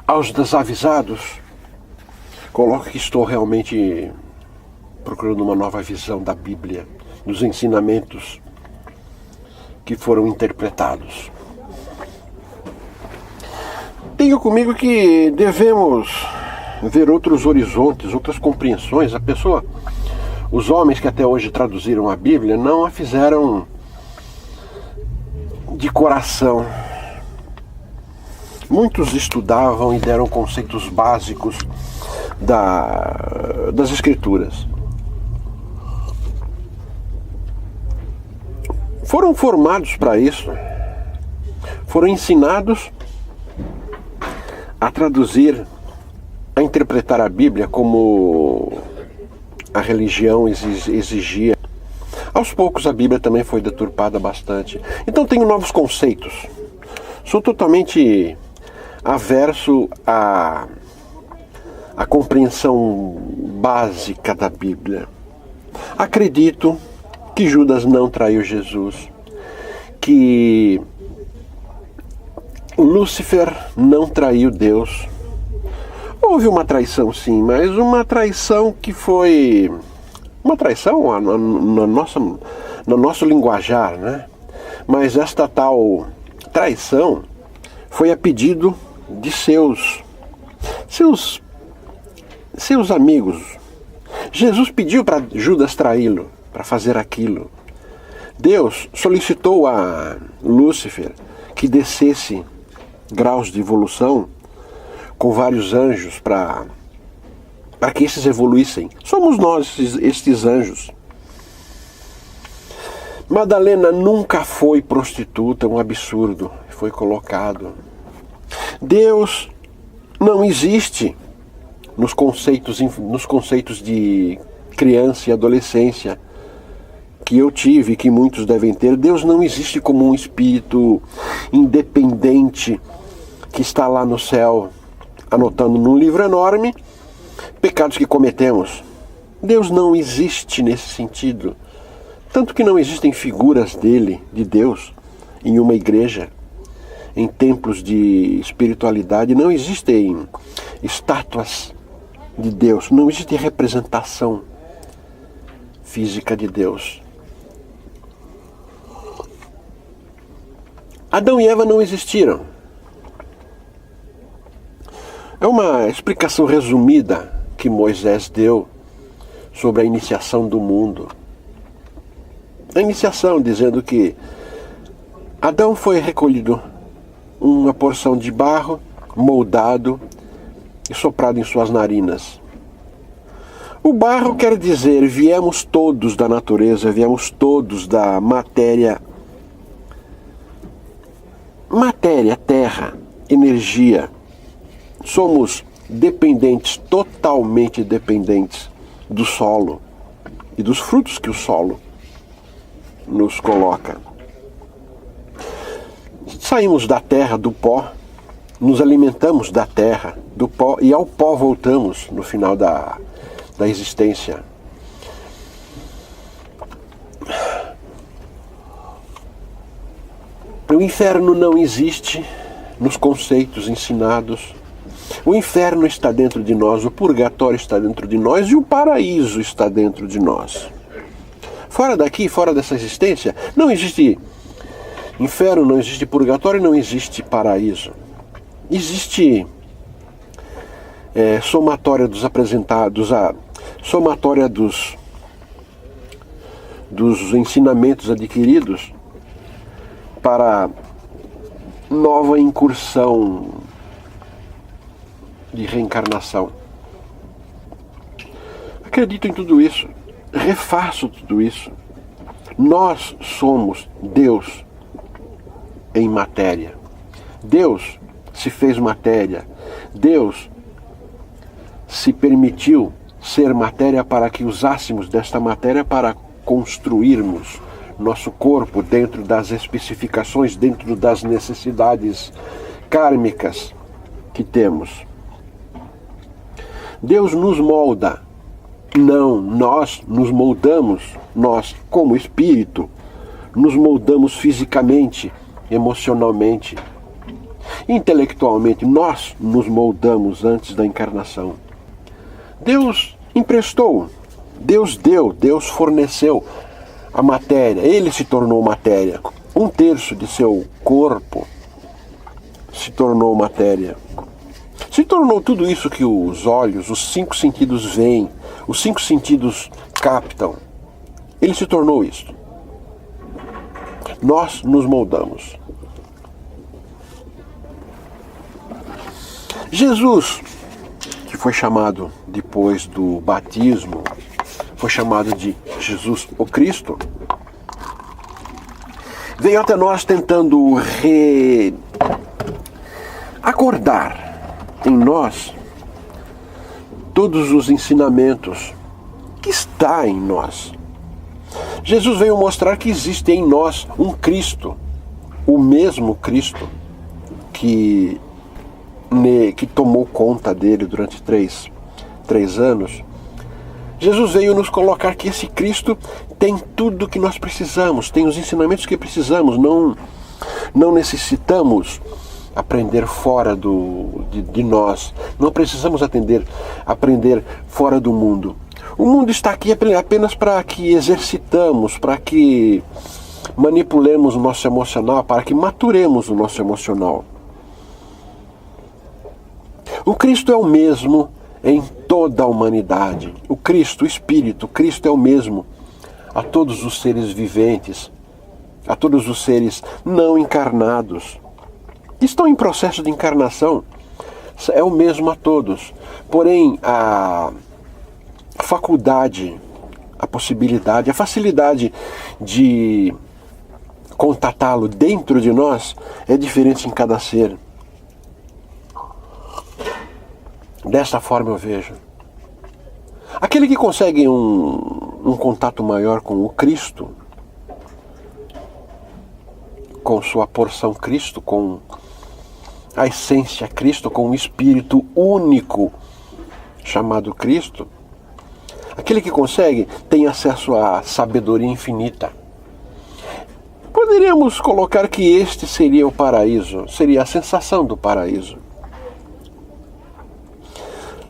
Aos desavisados, coloco que estou realmente procurando uma nova visão da Bíblia, dos ensinamentos que foram interpretados. Tenho comigo que devemos ver outros horizontes, outras compreensões. Os homens que até hoje traduziram a Bíblia não a fizeram de coração. Muitos estudavam e deram conceitos básicos das Escrituras. Foram formados para isso, foram ensinados a traduzir, a interpretar a Bíblia como a religião exigia. Aos poucos a Bíblia também foi deturpada bastante. Então tenho novos conceitos. Sou totalmente averso à compreensão básica da Bíblia. Acredito que Judas não traiu Jesus, que Lúcifer não traiu Deus. Houve uma traição, sim, mas uma traição que foi uma traição no nosso linguajar, né? Mas esta tal traição foi a pedido de seus amigos. Jesus pediu para Judas traí-lo, para fazer aquilo. Deus solicitou a Lúcifer que descesse graus de evolução com vários anjos para que esses evoluíssem. Somos nós, estes anjos. Madalena nunca foi prostituta, um absurdo, foi colocado. Deus não existe nos conceitos de criança e adolescência que eu tive e que muitos devem ter. Deus não existe como um espírito independente que está lá no céu, anotando num livro enorme pecados que cometemos. Deus não existe nesse sentido. Tanto que não existem figuras dele, de Deus, em uma igreja, em templos de espiritualidade. Não existem estátuas de Deus. Não existe representação física de Deus. Adão e Eva não existiram. É uma explicação resumida que Moisés deu sobre a iniciação do mundo. A iniciação dizendo que Adão foi recolhido uma porção de barro, moldado e soprado em suas narinas. O barro quer dizer, viemos todos da natureza, viemos todos da matéria, terra, energia. Somos dependentes, totalmente dependentes do solo e dos frutos que o solo nos coloca. Saímos da terra, do pó, nos alimentamos da terra, do pó, e ao pó voltamos no final da existência. O inferno não existe nos conceitos ensinados. O inferno está dentro de nós, o purgatório está dentro de nós e o paraíso está dentro de nós. Fora daqui, fora dessa existência, não existe inferno, não existe purgatório, não existe paraíso. Existe somatória dos apresentados, a somatória dos ensinamentos adquiridos para nova incursão de reencarnação. Acredito em tudo isso, refaço tudo isso. Nós somos Deus em matéria. Deus se fez matéria. Deus se permitiu ser matéria para que usássemos desta matéria para construirmos nosso corpo dentro das especificações, dentro das necessidades kármicas que temos. Deus nos molda. Não, nós nos moldamos, nós como espírito, nos moldamos fisicamente, emocionalmente. Intelectualmente, nós nos moldamos antes da encarnação. Deus emprestou, Deus deu, Deus forneceu a matéria, Ele se tornou matéria. 1/3 de seu corpo se tornou matéria. Se tornou tudo isso que os olhos, os 5 sentidos veem, os 5 sentidos captam. Ele se tornou isso. Nós nos moldamos. Jesus, que foi chamado depois do batismo, foi chamado de Jesus o Cristo, veio até nós tentando acordar em nós todos os ensinamentos que está em nós. Jesus veio mostrar que existe em nós um Cristo, o mesmo Cristo que tomou conta dele durante três anos. Jesus veio nos colocar que esse Cristo tem tudo que nós precisamos, tem os ensinamentos que precisamos, não necessitamos aprender fora de nós, não precisamos aprender fora do mundo. O mundo está aqui apenas para que exercitamos, para que manipulemos o nosso emocional, para que maturemos o nosso emocional. O Cristo é o mesmo em toda a humanidade. O Cristo, o Espírito, o Cristo é o mesmo a todos os seres viventes, a todos os seres não encarnados. Estão em processo de encarnação, é o mesmo a todos. Porém, a faculdade, a possibilidade, a facilidade de contatá-lo dentro de nós é diferente em cada ser. Dessa forma eu vejo. Aquele que consegue um contato maior com o Cristo, com sua porção Cristo, com a essência Cristo, com o Espírito único chamado Cristo, aquele que consegue tem acesso à sabedoria infinita. Poderíamos colocar que este seria o paraíso, seria a sensação do paraíso.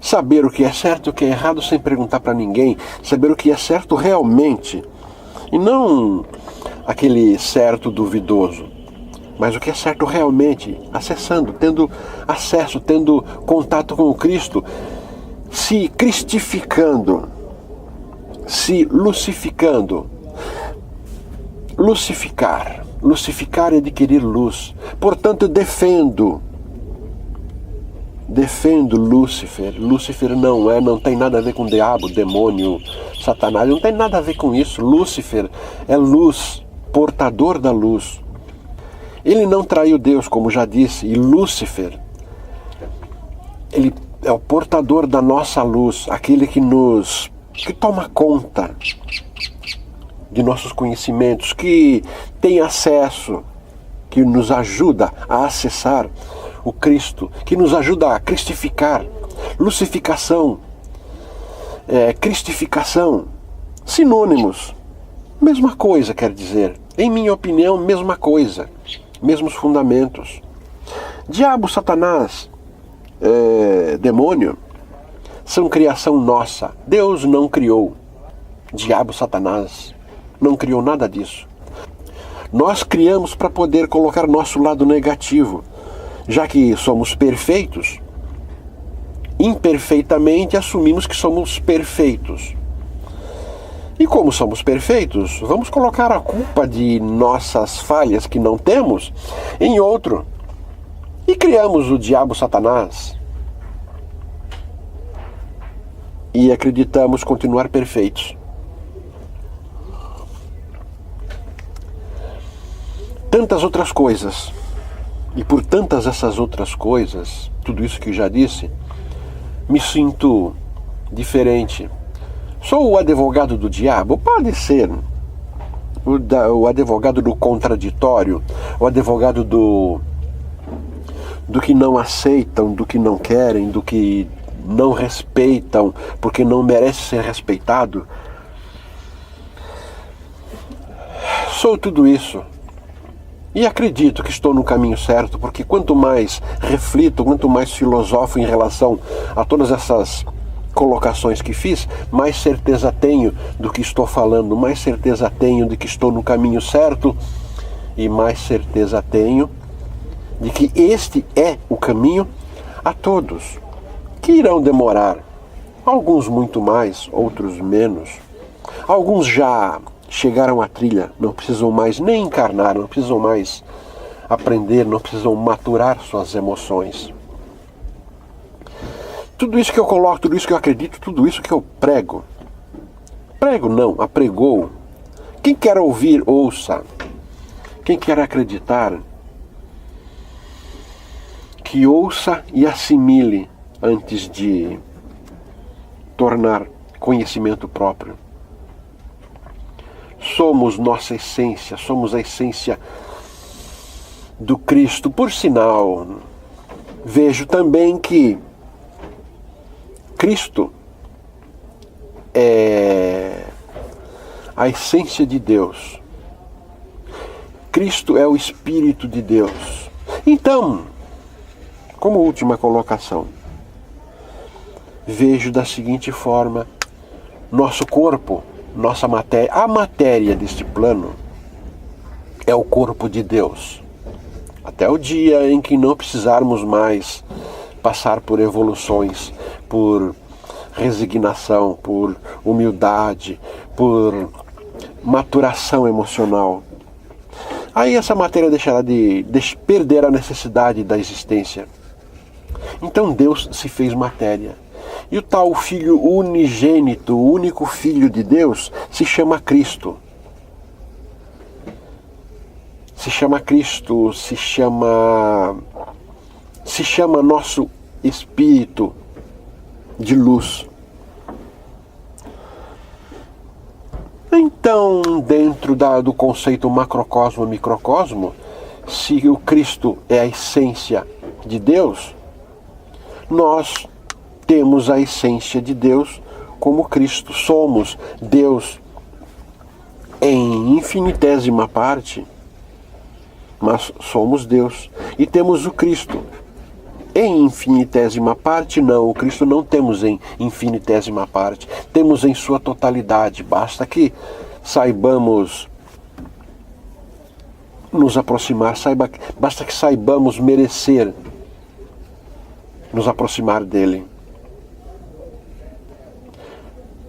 Saber o que é certo e o que é errado sem perguntar para ninguém, saber o que é certo realmente, e não aquele certo duvidoso, mas o que é certo realmente, acessando, tendo acesso, tendo contato com o Cristo, se cristificando, se lucificando. Lucificar é adquirir luz. Portanto, eu defendo Lúcifer. Lúcifer não tem nada a ver com diabo, demônio, Satanás, não tem nada a ver com isso. Lúcifer é luz, portador da luz. Ele não traiu Deus, como já disse, e Lúcifer, ele é o portador da nossa luz, aquele que toma conta de nossos conhecimentos, que tem acesso, que nos ajuda a acessar o Cristo, que nos ajuda a cristificar. Lucificação, cristificação, sinônimos, mesma coisa quer dizer. Em minha opinião, mesma coisa, mesmos fundamentos. Diabo, Satanás, demônio, são criação nossa. Deus não criou. Diabo, Satanás, não criou nada disso. Nós criamos para poder colocar nosso lado negativo. Já que somos perfeitos, imperfeitamente assumimos que somos perfeitos. E como somos perfeitos, vamos colocar a culpa de nossas falhas que não temos em outro. E criamos o diabo, Satanás. E acreditamos continuar perfeitos. Tantas outras coisas. E por tantas essas outras coisas, tudo isso que já disse, me sinto diferente. Sou o advogado do diabo? Pode ser. O advogado do contraditório, o advogado do que não aceitam, do que não querem, do que não respeitam, porque não merece ser respeitado. Sou tudo isso. E acredito que estou no caminho certo, porque quanto mais reflito, quanto mais filosofo em relação a todas essas colocações que fiz, mais certeza tenho do que estou falando, mais certeza tenho de que estou no caminho certo e mais certeza tenho de que este é o caminho a todos, que irão demorar, alguns muito mais, outros menos. Alguns já chegaram à trilha, não precisam mais nem encarnar, não precisam mais aprender, não precisam maturar suas emoções. Tudo isso que eu coloco, tudo isso que eu acredito, tudo isso que eu prego. Prego não, apregou. Quem quer ouvir, ouça. Quem quer acreditar, que ouça e assimile antes de tornar conhecimento próprio. Somos nossa essência, somos a essência do Cristo. Por sinal, vejo também que Cristo é a essência de Deus. Cristo é o Espírito de Deus. Então, como última colocação, vejo da seguinte forma: nosso corpo, nossa matéria, a matéria deste plano é o corpo de Deus. Até o dia em que não precisarmos mais passar por evoluções, por resignação, por humildade, por maturação emocional. Aí essa matéria deixará de perder a necessidade da existência. Então Deus se fez matéria. E o tal Filho unigênito, o único Filho de Deus, se chama Cristo. Se chama Cristo, se chama nosso Espírito de luz. Então, dentro do conceito macrocosmo e microcosmo, se o Cristo é a essência de Deus, nós temos a essência de Deus como Cristo. Somos Deus em infinitésima parte, mas somos Deus. E temos o Cristo em infinitésima parte. Não, o Cristo não temos em infinitésima parte, temos em sua totalidade. Basta que saibamos nos aproximar, basta que saibamos merecer nos aproximar dele.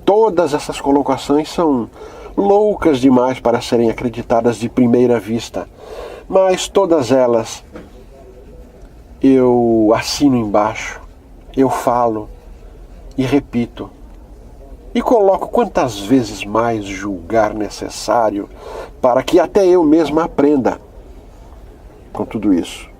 Todas essas colocações são loucas demais para serem acreditadas de primeira vista, mas todas elas eu assino embaixo, eu falo e repito, e coloco quantas vezes mais julgar necessário para que até eu mesma aprenda com tudo isso.